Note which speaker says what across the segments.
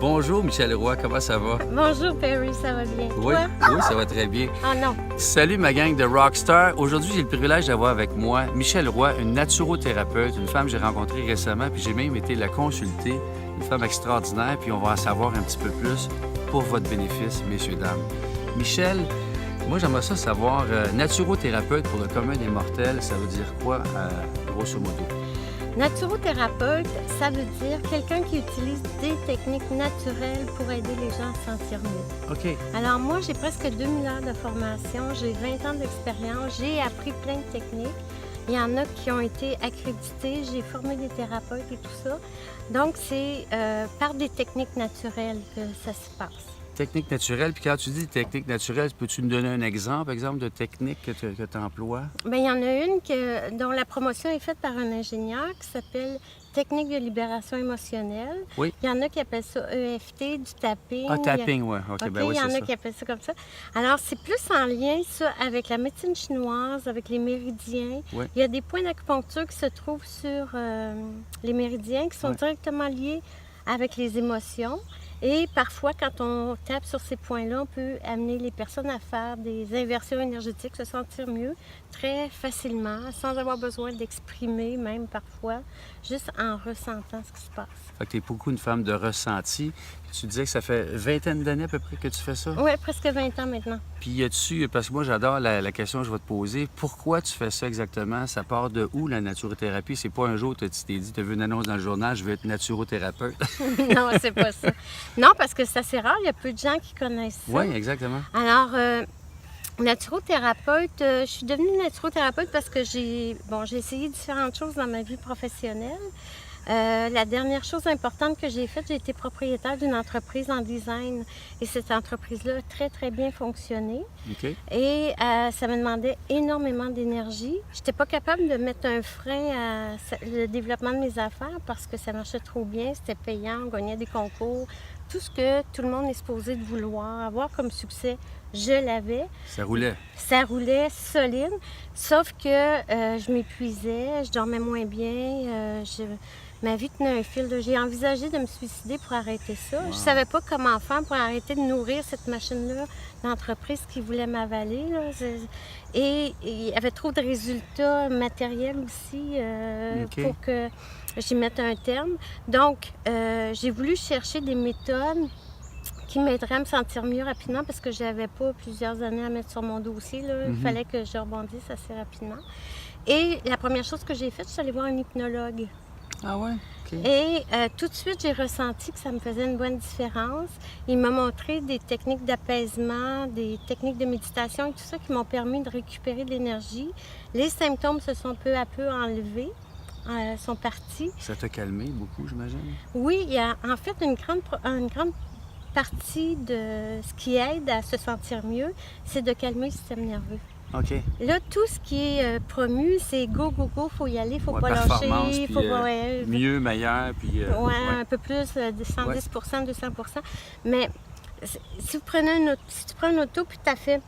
Speaker 1: Bonjour Michel Roy, comment ça va?
Speaker 2: Bonjour Perry, ça va bien?
Speaker 1: Oui,
Speaker 2: Toi?
Speaker 1: oui, ça va très bien.
Speaker 2: Oh non.
Speaker 1: Salut ma gang de Rockstar. Aujourd'hui, j'ai le privilège d'avoir avec moi Michel Roy, une naturothérapeute, une femme que j'ai rencontrée récemment, puis j'ai même été la consulter, une femme extraordinaire, puis on va en savoir un petit peu plus pour votre bénéfice, messieurs, dames. Michel, moi j'aimerais ça savoir, naturothérapeute pour le commun des mortels, ça veut dire quoi, grosso modo?
Speaker 2: Naturothérapeute, ça veut dire quelqu'un qui utilise des techniques naturelles pour aider les gens à se sentir mieux.
Speaker 1: OK.
Speaker 2: Alors moi, j'ai presque 2000 heures de formation, j'ai 20 ans d'expérience, j'ai appris plein de techniques. Il y en a qui ont été accrédités, j'ai formé des thérapeutes et tout ça. Donc, c'est par des techniques naturelles que ça se passe.
Speaker 1: Technique naturelle, puis quand tu dis technique naturelle, peux-tu nous donner un exemple de technique que tu emploies?
Speaker 2: Bien, il y en a une dont la promotion est faite par un ingénieur qui s'appelle Technique de libération émotionnelle.
Speaker 1: Oui.
Speaker 2: Il y en a qui appellent ça EFT, du tapping.
Speaker 1: Ah, tapping, oui. OK, ben oui,
Speaker 2: il y en
Speaker 1: c'est
Speaker 2: a
Speaker 1: ça.
Speaker 2: qui appellent ça comme ça. Alors, c'est plus en lien, ça, avec la médecine chinoise, avec les méridiens.
Speaker 1: Oui.
Speaker 2: Il y a des points d'acupuncture qui se trouvent sur les méridiens qui sont
Speaker 1: Oui.
Speaker 2: directement liés avec les émotions. Et parfois, quand on tape sur ces points-là, on peut amener les personnes à faire des inversions énergétiques, se sentir mieux très facilement, sans avoir besoin d'exprimer, même parfois, juste en ressentant ce qui se passe.
Speaker 1: Fait que tu es beaucoup une femme de ressenti. Tu disais que ça fait vingtaine d'années à peu près que tu fais ça?
Speaker 2: Oui, presque 20 ans maintenant.
Speaker 1: Puis y a-tu, parce que moi j'adore la question que je vais te poser, pourquoi tu fais ça exactement? Ça part de où la naturothérapie? C'est pas un jour tu t'es dit, tu as vu une annonce dans le journal, je veux être naturothérapeute.
Speaker 2: Non, c'est pas ça. Non, parce que c'est assez rare, il y a peu de gens qui connaissent ça.
Speaker 1: Oui, exactement.
Speaker 2: Alors, naturothérapeute, je suis devenue naturothérapeute parce que j'ai essayé différentes choses dans ma vie professionnelle. La dernière chose importante que j'ai faite, j'ai été propriétaire d'une entreprise en design et cette entreprise-là a très, très bien fonctionné.
Speaker 1: OK.
Speaker 2: Et ça me demandait énormément d'énergie. Je n'étais pas capable de mettre un frein le développement de mes affaires parce que ça marchait trop bien, c'était payant, on gagnait des concours. Tout ce que tout le monde est supposé de vouloir avoir comme succès, je l'avais.
Speaker 1: Ça roulait.
Speaker 2: Ça roulait solide, sauf que je m'épuisais, je dormais moins bien, ma vie tenait un fil. J'ai envisagé de me suicider pour arrêter ça.
Speaker 1: Wow.
Speaker 2: Je savais pas comment faire pour arrêter de nourrir cette machine-là, l'entreprise qui voulait m'avaler. Et il y avait trop de résultats matériels aussi
Speaker 1: OK.
Speaker 2: pour que j'y mette un terme. Donc, j'ai voulu chercher des méthodes qui m'aideraient à me sentir mieux rapidement parce que je n'avais pas plusieurs années à mettre sur mon dossier. Là. Il fallait que je rebondisse assez rapidement. Et la première chose que j'ai faite, je suis allée voir un hypnologue.
Speaker 1: Ah ouais? OK.
Speaker 2: Et tout de suite, j'ai ressenti que ça me faisait une bonne différence. Il m'a montré des techniques d'apaisement, des techniques de méditation et tout ça qui m'ont permis de récupérer de l'énergie. Les symptômes se sont peu à peu enlevés, sont partis.
Speaker 1: Ça t'a calmé beaucoup, j'imagine?
Speaker 2: Oui, il y a en fait une grande partie de ce qui aide à se sentir mieux, c'est de calmer le système nerveux.
Speaker 1: OK.
Speaker 2: Là, tout ce qui est promu, c'est go, go, go, faut y aller, faut
Speaker 1: Ouais,
Speaker 2: pas
Speaker 1: performance,
Speaker 2: lâcher,
Speaker 1: puis,
Speaker 2: faut pas...
Speaker 1: mieux, meilleur, puis...
Speaker 2: Ouais, un peu plus, de 110 200 Mais si tu prends une auto puis tu as fait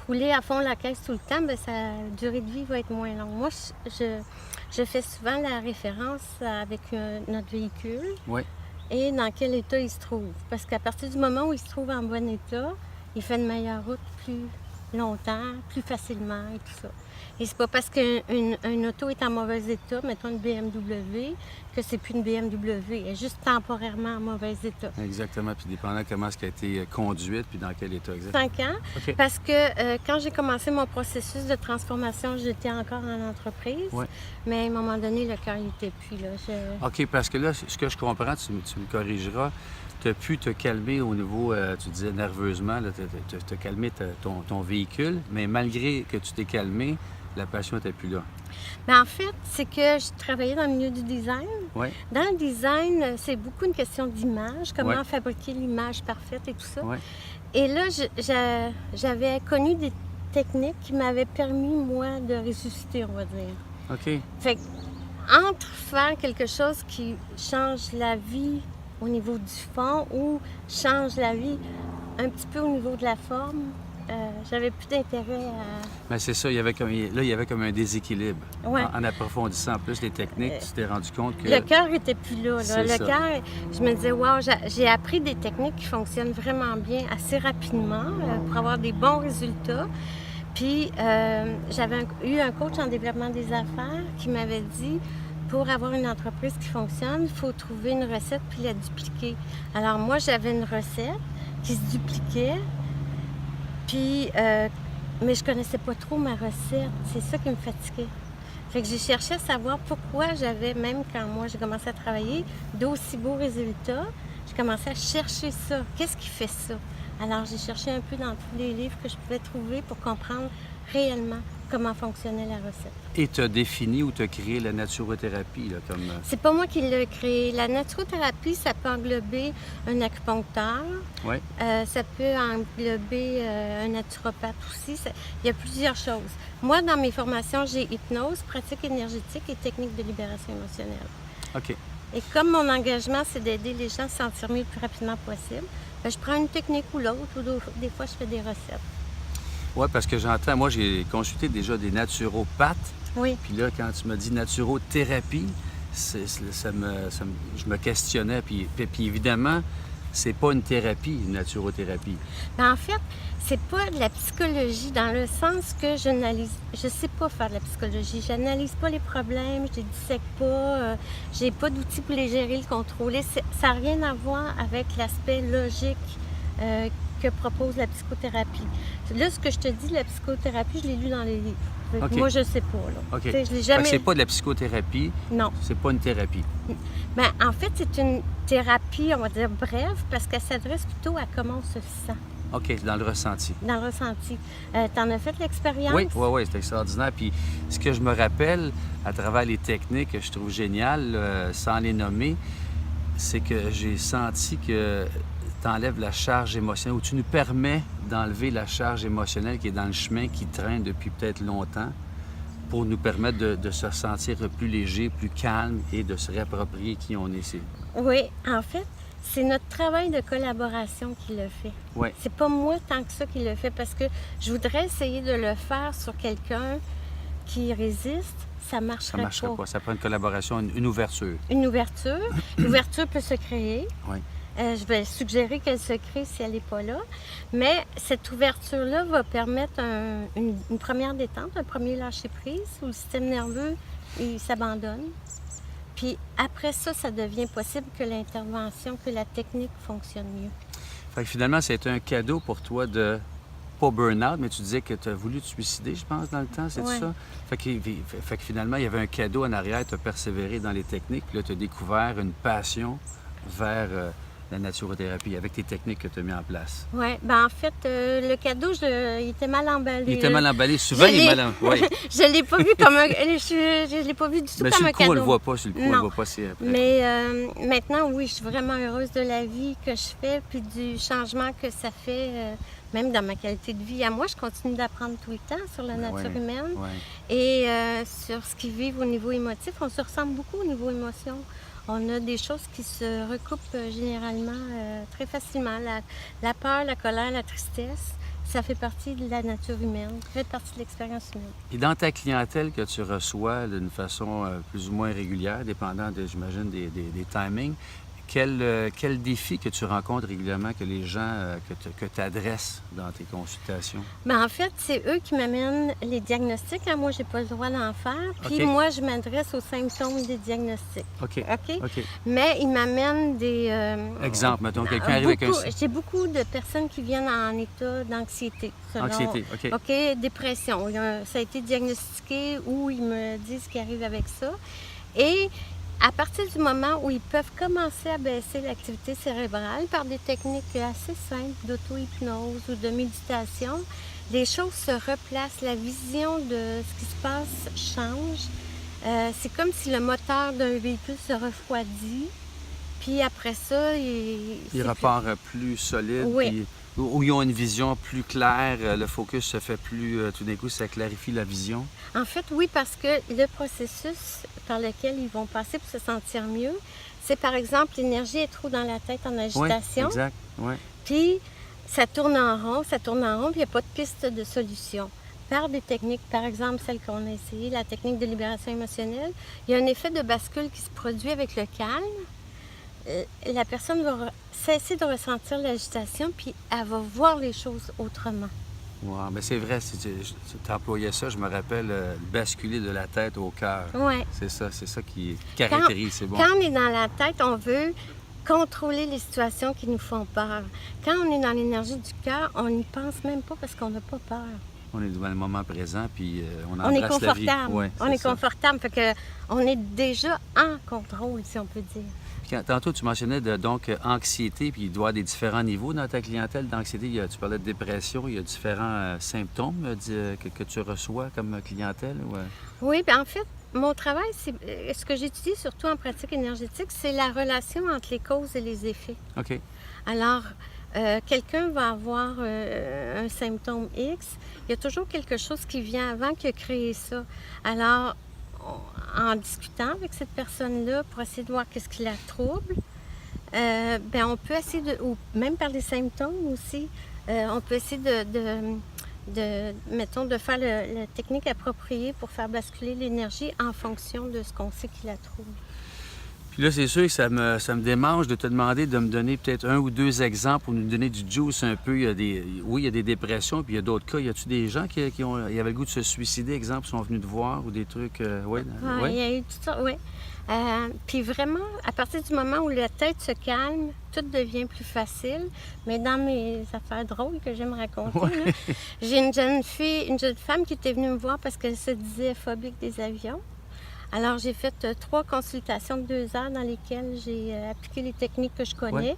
Speaker 2: rouler à fond la caisse tout le temps, bien, sa durée de vie va être moins longue. Moi, je fais souvent la référence avec notre véhicule
Speaker 1: Oui.
Speaker 2: et dans quel état il se trouve. Parce qu'à partir du moment où il se trouve en bon état, il fait une meilleure route plus longtemps, plus facilement et tout ça. Et c'est pas parce qu'une auto est en mauvais état, mettons une BMW, que c'est plus une BMW. Elle est juste temporairement en mauvais état.
Speaker 1: Exactement. Puis dépendant comment elle a été conduite, puis dans quel état exact.
Speaker 2: 5 ans,
Speaker 1: OK.
Speaker 2: parce que quand j'ai commencé mon processus de transformation, j'étais encore en entreprise.
Speaker 1: Ouais.
Speaker 2: Mais à un moment donné, le cœur n'était plus là.
Speaker 1: OK, parce que là, ce que je comprends, tu me corrigeras, tu as pu te calmer au niveau, tu disais nerveusement, tu as calmé ton véhicule, mais malgré que tu t'es calmé, la passion n'était plus là.
Speaker 2: Mais en fait, c'est que je travaillais dans le milieu du design.
Speaker 1: Oui.
Speaker 2: Dans le design, c'est beaucoup une question d'image, comment
Speaker 1: Ouais.
Speaker 2: fabriquer l'image parfaite et tout ça.
Speaker 1: Oui.
Speaker 2: Et là, j'avais connu des techniques qui m'avaient permis, moi, de ressusciter, on va dire.
Speaker 1: OK.
Speaker 2: Fait que, entre faire quelque chose qui change la vie au niveau du fond ou change la vie un petit peu au niveau de la forme, j'avais plus d'intérêt à...
Speaker 1: Mais c'est ça, il y avait comme un déséquilibre.
Speaker 2: Ouais.
Speaker 1: En approfondissant plus les techniques, tu t'es rendu compte que...
Speaker 2: Le cœur était plus là.
Speaker 1: C'est
Speaker 2: Le
Speaker 1: ça.
Speaker 2: cœur, je me disais, wow, j'ai appris des techniques qui fonctionnent vraiment bien assez rapidement pour avoir des bons résultats. Puis, j'avais eu un coach en développement des affaires qui m'avait dit, pour avoir une entreprise qui fonctionne, il faut trouver une recette puis la dupliquer. Alors, moi, j'avais une recette qui se dupliquait, puis, mais je connaissais pas trop ma recette. C'est ça qui me fatiguait. Fait que j'ai cherché à savoir pourquoi j'avais, même quand moi j'ai commencé à travailler, d'aussi beaux résultats. J'ai commencé à chercher ça. Qu'est-ce qui fait ça? Alors, j'ai cherché un peu dans tous les livres que je pouvais trouver pour comprendre réellement comment fonctionnait la recette.
Speaker 1: Et tu as défini ou tu as créé la naturothérapie, là, comme...
Speaker 2: C'est pas moi qui l'ai créé. La naturothérapie, ça peut englober un acupuncteur,
Speaker 1: Oui.
Speaker 2: ça peut englober un naturopathe aussi. Il y a plusieurs choses. Moi, dans mes formations, j'ai hypnose, pratique énergétique et technique de libération émotionnelle.
Speaker 1: OK.
Speaker 2: Et comme mon engagement, c'est d'aider les gens à se sentir mieux le plus rapidement possible, ben, je prends une technique ou l'autre, ou des fois, je fais des recettes.
Speaker 1: Oui, parce que j'entends, moi, j'ai consulté déjà des naturopathes.
Speaker 2: Oui.
Speaker 1: Puis là, quand tu m'as dit naturothérapie, je me questionnais. Puis évidemment, c'est pas une thérapie, une naturothérapie.
Speaker 2: Ben, en fait, c'est pas de la psychologie dans le sens que je sais pas faire de la psychologie. J'analyse pas les problèmes, je les dissèque pas, j'ai pas d'outils pour les gérer, le contrôler. Ça n'a rien à voir avec l'aspect logique que propose la psychothérapie. Là, ce que je te dis, la psychothérapie, je l'ai lu dans les livres.
Speaker 1: OK.
Speaker 2: Moi, je sais pas, là.
Speaker 1: OK.
Speaker 2: Tu sais, je l'ai
Speaker 1: Fait
Speaker 2: jamais...
Speaker 1: que c'est pas de la psychothérapie,
Speaker 2: Non.
Speaker 1: c'est pas une thérapie.
Speaker 2: Ben, en fait, c'est une thérapie, on va dire brève, parce qu'elle s'adresse plutôt à comment on se sent,
Speaker 1: OK, dans le ressenti.
Speaker 2: dans le ressenti. T'en as fait l'expérience?
Speaker 1: Oui, c'est extraordinaire. Puis ce que je me rappelle à travers les techniques que je trouve géniales, sans les nommer, c'est que j'ai senti que tu enlèves la charge émotionnelle ou tu nous permets d'enlever la charge émotionnelle qui est dans le chemin, qui traîne depuis peut-être longtemps, pour nous permettre de se sentir plus léger, plus calme et de se réapproprier qui on est.
Speaker 2: Oui, en fait, c'est notre travail de collaboration qui le fait.
Speaker 1: Oui.
Speaker 2: C'est pas moi tant que ça qui le fait, parce que je voudrais essayer de le faire sur quelqu'un qui résiste. Ça
Speaker 1: Ça ne
Speaker 2: marcherait
Speaker 1: marcherait pas. Ça prend une collaboration, une ouverture.
Speaker 2: Une ouverture. L'ouverture peut se créer.
Speaker 1: Oui.
Speaker 2: Je vais suggérer qu'elle se crée si elle n'est pas là. Mais cette ouverture-là va permettre une première détente, un premier lâcher-prise où le système nerveux il s'abandonne. Puis après ça, ça devient possible que l'intervention, que la technique fonctionne mieux.
Speaker 1: Fait que finalement, c'est un cadeau pour toi de pas burn-out, mais tu disais que tu as voulu te suicider, je pense, dans le temps, c'est
Speaker 2: Ouais.
Speaker 1: ça? Fait que finalement, il y avait un cadeau en arrière, tu as persévéré dans les techniques, puis là, tu as découvert une passion vers la naturothérapie avec tes techniques que tu as mis en place.
Speaker 2: Oui, ben en fait, le cadeau, il était mal emballé.
Speaker 1: Il était mal emballé. Souvent,
Speaker 2: Je
Speaker 1: il est
Speaker 2: l'ai-
Speaker 1: mal emballé. Oui.
Speaker 2: Je l'ai pas vu comme un... Je l'ai pas vu du tout
Speaker 1: Mais
Speaker 2: comme
Speaker 1: sur
Speaker 2: un
Speaker 1: le coup, on
Speaker 2: cadeau.
Speaker 1: le voit pas. Sur le coup, on le
Speaker 2: Non.
Speaker 1: voit pas. C'est après.
Speaker 2: Mais maintenant, oui, je suis vraiment heureuse de la vie que je fais, puis du changement que ça fait, même dans ma qualité de vie. À moi, je continue d'apprendre tout le temps sur la nature
Speaker 1: Ouais.
Speaker 2: humaine
Speaker 1: Ouais.
Speaker 2: et sur ce qu'ils vivent au niveau émotif. On se ressemble beaucoup au niveau émotion. On a des choses qui se recoupent généralement très facilement. La peur, la colère, la tristesse, ça fait partie de la nature humaine, ça fait partie de l'expérience humaine.
Speaker 1: Et dans ta clientèle que tu reçois d'une façon plus ou moins régulière, dépendant, j'imagine, des timings, quel défi que tu rencontres régulièrement que les gens que tu adresses dans tes consultations?
Speaker 2: Ben, en fait, c'est eux qui m'amènent les diagnostics. Hein. Moi, j'ai pas le droit d'en faire. Puis
Speaker 1: OK.
Speaker 2: moi, je m'adresse aux symptômes des diagnostics.
Speaker 1: OK.
Speaker 2: OK?
Speaker 1: OK.
Speaker 2: Mais ils m'amènent des...
Speaker 1: Exemple, mettons, quelqu'un arrive avec un...
Speaker 2: J'ai beaucoup de personnes qui viennent en état d'anxiété. selon-
Speaker 1: Anxiété, OK.
Speaker 2: OK, dépression. Ça a été diagnostiqué ou ils me disent qu'ils arrivent avec ça. Et à partir du moment où ils peuvent commencer à baisser l'activité cérébrale par des techniques assez simples d'auto-hypnose ou de méditation, les choses se replacent, la vision de ce qui se passe change. C'est comme si le moteur d'un véhicule se refroidit, puis après ça,
Speaker 1: Il
Speaker 2: c'est
Speaker 1: repart plus solide,
Speaker 2: Oui.
Speaker 1: puis où ils ont une vision plus claire, le focus se fait plus... tout d'un coup, ça clarifie la vision.
Speaker 2: En fait, oui, parce que le processus par lequel ils vont passer pour se sentir mieux, c'est par exemple, l'énergie est trop dans la tête en
Speaker 1: Oui,
Speaker 2: agitation.
Speaker 1: exact. Ouais.
Speaker 2: Puis, ça tourne en rond, puis il n'y a pas de piste de solution. Par des techniques, par exemple celle qu'on a essayée, la technique de libération émotionnelle, il y a un effet de bascule qui se produit avec le calme. La personne va cesser de ressentir l'agitation, puis elle va voir les choses autrement.
Speaker 1: Wow, mais c'est vrai, si tu employais ça, je me rappelle, basculer de la tête au cœur.
Speaker 2: Ouais.
Speaker 1: C'est ça qui caractérise, c'est bon.
Speaker 2: Quand on est dans la tête, on veut contrôler les situations qui nous font peur. Quand on est dans l'énergie du cœur, on n'y pense même pas parce qu'on n'a pas peur.
Speaker 1: On est dans le moment présent, puis on
Speaker 2: On est
Speaker 1: embrasse la vie.
Speaker 2: confortable.
Speaker 1: Ouais,
Speaker 2: on est
Speaker 1: ça.
Speaker 2: confortable, fait que on est déjà en contrôle, si on peut dire.
Speaker 1: Puis tantôt, tu mentionnais donc anxiété, puis il doit y avoir des différents niveaux dans ta clientèle d'anxiété. Tu parlais de dépression, il y a différents symptômes que tu reçois comme clientèle? Ou,
Speaker 2: Oui, bien en fait, mon travail, c'est ce que j'étudie surtout en pratique énergétique, c'est la relation entre les causes et les effets.
Speaker 1: OK.
Speaker 2: Alors, quelqu'un va avoir un symptôme X, il y a toujours quelque chose qui vient avant qui a créé ça. Alors, en discutant avec cette personne-là pour essayer de voir qu'est-ce qui la trouble, ben on peut essayer ou même par les symptômes aussi, on peut essayer mettons, de faire la technique appropriée pour faire basculer l'énergie en fonction de ce qu'on sait qui la trouble.
Speaker 1: Puis là, c'est sûr que ça me démange de te demander de me donner peut-être un ou deux exemples pour nous donner du juice un peu. Oui, il y a des dépressions, puis il y a d'autres cas. Y a-tu des gens qui avaient le goût de se suicider, exemple, sont venus te voir ou des trucs? Oui.
Speaker 2: Il y a eu tout ça, oui. Puis vraiment, à partir du moment où la tête se calme, tout devient plus facile. Mais dans mes affaires drôles que j'aime raconter, là, j'ai une jeune femme qui était venue me voir parce qu'elle se disait phobique des avions. Alors, j'ai fait 3 consultations de 2 heures dans lesquelles j'ai appliqué les techniques que je connais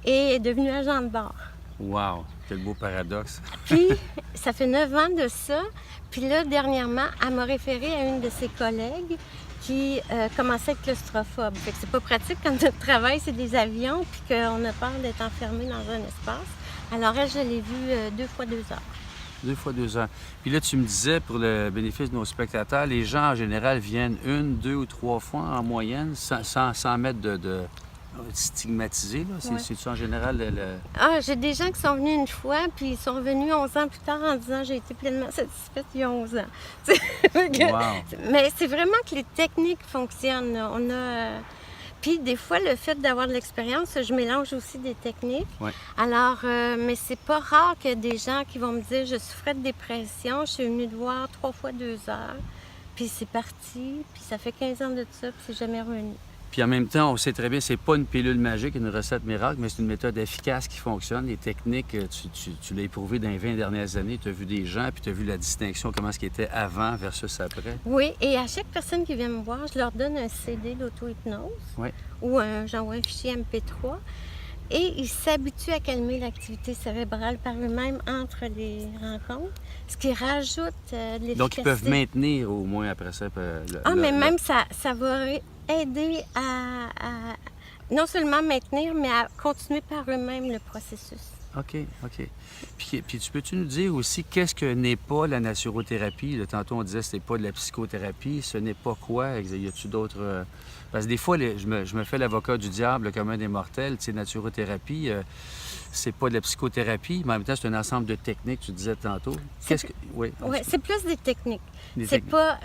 Speaker 2: et est devenue agent de bord.
Speaker 1: Wow! Quel beau paradoxe!
Speaker 2: Puis, ça fait 9 ans de ça. Puis là, dernièrement, elle m'a référé à une de ses collègues qui commençait à être claustrophobe. Fait que c'est pas pratique quand notre travail, c'est des avions puis qu'on a peur d'être enfermé dans un espace. Alors, elle, je l'ai vue 2 fois 2 heures.
Speaker 1: 2 fois 2 heures. Puis là, tu me disais, pour le bénéfice de nos spectateurs, les gens, en général, viennent 1, 2 ou 3 fois en moyenne, sans mettre de stigmatiser, là. C'est-tu en général
Speaker 2: Ah, j'ai des gens qui sont venus une fois, puis ils sont revenus 11 ans plus tard en disant « j'ai été pleinement satisfaite il y a 11 ans ».
Speaker 1: Wow.
Speaker 2: Mais c'est vraiment que les techniques fonctionnent. On a... Puis des fois, le fait d'avoir de l'expérience, je mélange aussi des techniques.
Speaker 1: Ouais.
Speaker 2: Alors, mais c'est pas rare qu'il y ait des gens qui vont me dire « je souffrais de dépression, je suis venue te voir 3 fois 2 heures ». Puis c'est parti, puis ça fait 15 ans de ça, puis c'est jamais revenu.
Speaker 1: Puis en même temps, on sait très bien, c'est pas une pilule magique, une recette miracle, mais c'est une méthode efficace qui fonctionne. Les techniques, tu l'as éprouvé dans les 20 dernières années. Tu as vu des gens, puis tu as vu la distinction, comment ce qui était avant versus après.
Speaker 2: Oui, et à chaque personne qui vient me voir, je leur donne un CD d'auto-hypnose ou j'envoie un fichier MP3 et ils s'habituent à calmer l'activité cérébrale par eux-mêmes entre les rencontres, ce qui rajoute de l'efficacité.
Speaker 1: Donc, ils peuvent maintenir au moins après ça.
Speaker 2: Même ça va aider à non seulement maintenir, mais à continuer par eux-mêmes le processus.
Speaker 1: OK. Puis peux-tu nous dire aussi qu'est-ce que n'est pas la naturothérapie? Là, tantôt, on disait que ce n'est pas de la psychothérapie. Ce n'est pas quoi? Y a-t-il d'autres... Parce que des fois, je me fais l'avocat du diable, le commun des mortels. Tu sais, naturothérapie, c'est pas de la psychothérapie, mais en même temps, c'est un ensemble de techniques, tu disais tantôt.
Speaker 2: Oui, c'est plus des techniques. Pas...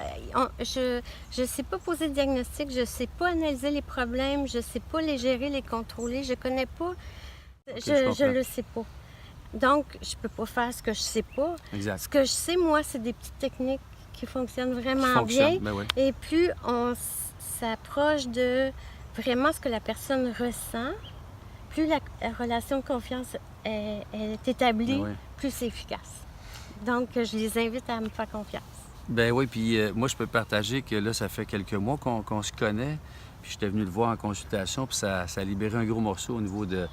Speaker 2: je sais pas poser de diagnostic, je sais pas analyser les problèmes, je sais pas les gérer, les contrôler, je connais pas... Je le sais pas. Donc, je peux pas faire ce que je sais pas.
Speaker 1: Exact.
Speaker 2: Ce que je sais, moi, c'est des petites techniques qui fonctionnent vraiment bien.
Speaker 1: Ben oui.
Speaker 2: Et plus on s'approche de vraiment ce que la personne ressent, plus la relation de confiance est établie, plus c'est efficace. Donc, je les invite à me faire confiance.
Speaker 1: Ben oui, puis moi, je peux partager que là, ça fait quelques mois qu'on se connaît. Puis j'étais venu te voir en consultation, puis ça a libéré un gros morceau au niveau de...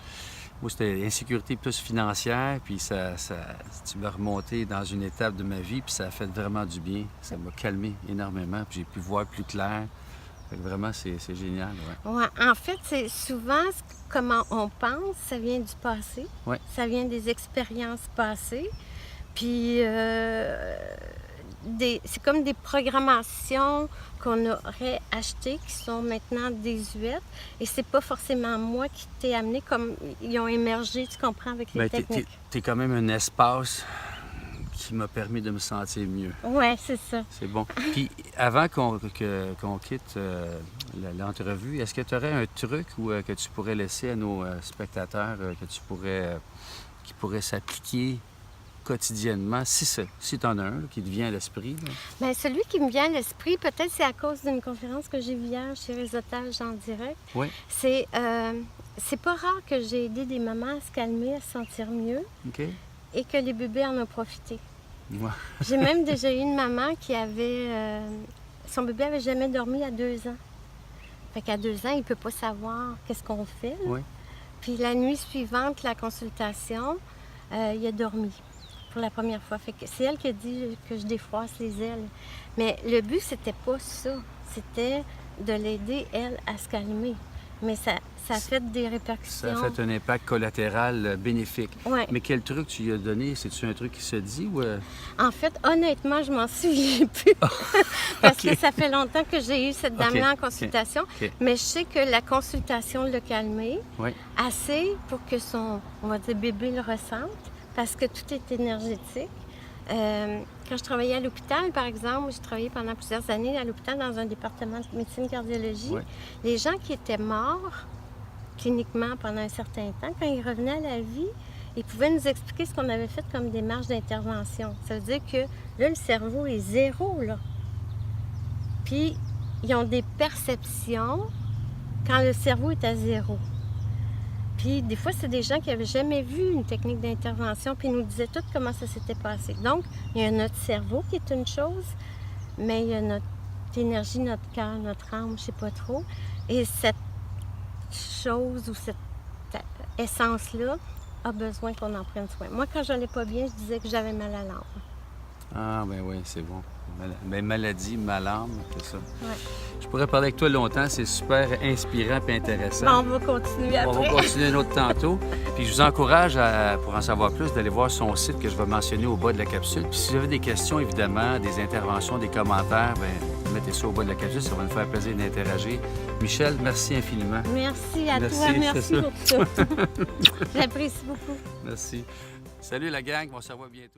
Speaker 1: Moi, c'était insécurité plus financière, puis tu m'as remonté dans une étape de ma vie, puis ça a fait vraiment du bien. Ça m'a calmé énormément, puis j'ai pu voir plus clair. Fait que vraiment, c'est génial.
Speaker 2: Ouais, en fait, c'est souvent comment on pense, ça vient du passé.
Speaker 1: Ouais.
Speaker 2: Ça vient des expériences passées. Puis c'est comme des programmations qu'on aurait achetées qui sont maintenant désuètes. Et c'est pas forcément moi qui t'ai amené comme ils ont émergé, tu comprends, avec les techniques.
Speaker 1: T'es quand même un espace qui m'a permis de me sentir mieux.
Speaker 2: Oui, c'est ça.
Speaker 1: C'est bon. Puis avant qu'on quitte l'entrevue, est-ce que tu aurais un truc que tu pourrais laisser à nos spectateurs qui pourrait s'appliquer quotidiennement, si tu en as un qui te vient à l'esprit?
Speaker 2: Bien, celui qui me vient à l'esprit, peut-être c'est à cause d'une conférence que j'ai vue hier chez Réseautage en direct.
Speaker 1: Oui.
Speaker 2: C'est pas rare que j'ai aidé des mamans à se calmer, à se sentir mieux
Speaker 1: OK.
Speaker 2: et que les bébés en ont profité.
Speaker 1: Ouais.
Speaker 2: J'ai même déjà eu une maman qui avait... son bébé avait jamais dormi à 2 ans. Fait qu'à 2 ans, il ne peut pas savoir qu'est-ce qu'on fait. Là.
Speaker 1: Oui.
Speaker 2: Puis la nuit suivante, la consultation, il a dormi pour la première fois. Fait que c'est elle qui a dit que je défroisse les ailes. Mais le but, c'était pas ça. C'était de l'aider, elle, à se calmer. Mais ça a fait des répercussions.
Speaker 1: Ça a fait un impact collatéral bénéfique.
Speaker 2: Ouais.
Speaker 1: Mais quel truc tu lui as donné? C'est-tu un truc qui se dit ou...
Speaker 2: En fait, honnêtement, je m'en souviens plus. Parce
Speaker 1: OK.
Speaker 2: que ça fait longtemps que j'ai eu cette dame-là
Speaker 1: OK.
Speaker 2: en consultation.
Speaker 1: OK.
Speaker 2: Mais je sais que la consultation l'a calmé
Speaker 1: Oui.
Speaker 2: assez pour que son, on va dire, bébé le ressente. Parce que tout est énergétique. Quand je travaillais à l'hôpital, par exemple, j'ai travaillé pendant plusieurs années à l'hôpital dans un département de médecine cardiologie.
Speaker 1: Oui.
Speaker 2: Les gens qui étaient morts cliniquement pendant un certain temps, quand ils revenaient à la vie, ils pouvaient nous expliquer ce qu'on avait fait comme démarche d'intervention. Ça veut dire que là, le cerveau est zéro, là. Puis, ils ont des perceptions quand le cerveau est à zéro. Puis, des fois, c'est des gens qui n'avaient jamais vu une technique d'intervention, puis ils nous disaient tout comment ça s'était passé. Donc, il y a notre cerveau qui est une chose, mais il y a notre énergie, notre cœur, notre âme, je ne sais pas trop. Et cette chose ou cette essence-là a besoin qu'on en prenne soin. Moi, quand je n'allais pas bien, je disais que j'avais mal à l'âme.
Speaker 1: Ah, ben oui, c'est bon. Maladie, malâme, c'est ça.
Speaker 2: Ouais.
Speaker 1: Je pourrais parler avec toi longtemps, c'est super inspirant et intéressant.
Speaker 2: Bon, on va continuer
Speaker 1: On
Speaker 2: après.
Speaker 1: va continuer un autre tantôt. Puis je vous encourage, pour en savoir plus, d'aller voir son site que je vais mentionner au bas de la capsule. Puis si vous avez des questions, évidemment, des interventions, des commentaires, bien, mettez ça au bas de la capsule, ça va nous faire plaisir d'interagir. Michel, merci infiniment.
Speaker 2: Merci à
Speaker 1: Merci,
Speaker 2: toi,
Speaker 1: c'est
Speaker 2: merci
Speaker 1: ça.
Speaker 2: pour tout. J'apprécie beaucoup.
Speaker 1: Merci. Salut la gang, on se revoit bientôt.